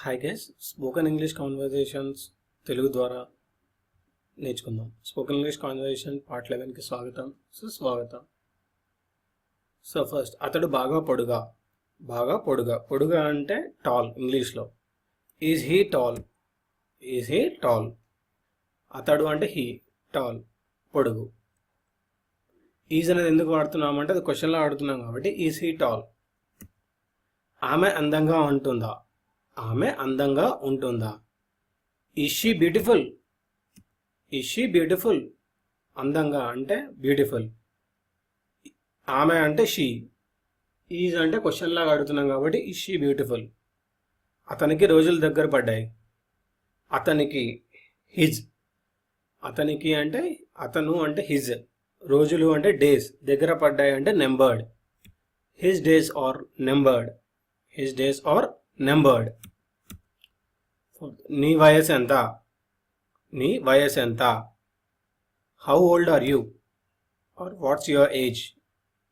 Hi guys, spoken English conversations Telugu ద్వారా నేర్చుకుందాం. Spoken English conversation part 11కి స్వాగతం, సుస్వాగతం. సో ఫస్ట్, అతడు బాగా పొడుగా. పొడుగా అంటే టాల్ ఇంగ్లీష్లో. Is he tall. అతడు అంటే హీ, టాల్, పొడుగు. ఈజ్ అనేది ఎందుకు వాడుతున్నామంటే అది క్వశ్చన్లో వాడుతున్నాం కాబట్టి ఈజ్ హీ టాల్. ఆమె అందంగా ఉంటుందా. Is she beautiful. అందంగా అంటే బ్యూటిఫుల్. ఆమె అంటే షీ. ఈజ్ అంటే క్వశ్చన్ లాగా అడుగుతున్నాం కాబట్టి ఈజ్ షీ బ్యూటిఫుల్. అతనికి రోజులు దగ్గర పడ్డాయి. అతనికి హిజ్. అతనికి అంటే అతను అంటే హిజ్. రోజులు అంటే డేస్. దగ్గర పడ్డాయి అంటే numbered. His days are numbered. నీ వయసు ఎంత. How old are you or what's your age.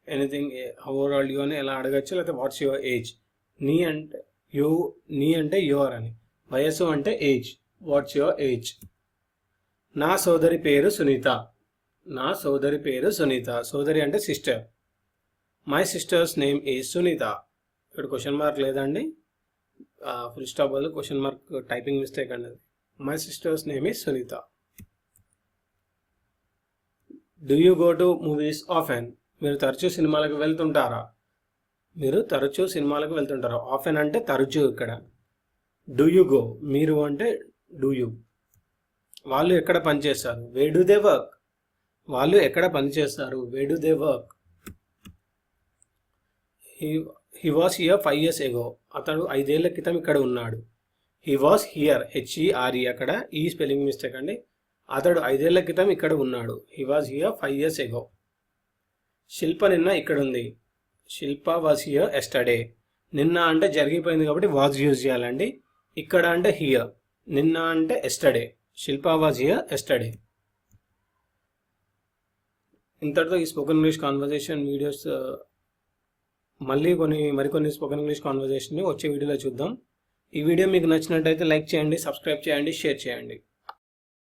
Anything, how old are you అని ఎలా అడగచ్చు, లేకపోతే వాట్స్ యువర్ ఏజ్. నీ అంటే యువర్ అని. వయసు అంటే ఏజ్. Watts your age. నా సోదరి పేరు సునీత. సోదరి అంటే sister. My sister's name is Sunitha. ఇక్కడ క్వశ్చన్ మార్క్ లేదండి, ఫుల్ స్టాప్ బదులు క్వశ్చన్ మార్క్ టైపింగ్ మిస్టేక్ అండి. My sister's name is Sunitha. Do you go to movies often. మీరు తరచూ సినిమాలకు వెళ్తుంటారా. ఆఫెన్ అంటే తరచూ. ఇక్కడ డూ యూ గో, మీరు అంటే డూ యూ. వాళ్ళు ఎక్కడ పనిచేస్తారు. Where do they work. వాళ్ళు ఎక్కడ పనిచేస్తారు. Where do they work. He was here 5 years ago. అతడు 5 ఏళ్ల క్రితం ఇక్కడ ఉన్నాడు. హీ వాస్ హియర్, HERE, అక్కడ ఈ స్పెల్లింగ్ మిస్టేక్ అండి. అతడు 5 ఏళ్ల క్రితం ఇక్కడ ఉన్నాడు. He was here 5 years ago. శిల్ప నిన్న ఇక్కడ ఉంది. శిల్ప వాస్ హియర్ ఎస్టర్డే. నిన్న అంటే జరిగిపోయింది కాబట్టి వాజ్ యూజ్ చేయాలండి. ఇక్కడ అంటే హియర్. నిన్న అంటే yesterday. Shilpa was here yesterday. ఇంతటితో ఈ స్పోకెన్ ఇంగ్లీష్ కాన్వర్జేషన్ వీడియోస్ మరికొన్ని స్పోకెన్ ఇంగ్లీష్ కాన్వర్జేషన్ని వచ్చే వీడియోలో చూద్దాం. ఈ వీడియో మీకు నచ్చినట్టయితే లైక్ చేయండి, సబ్స్క్రైబ్ చేయండి, షేర్ చేయండి.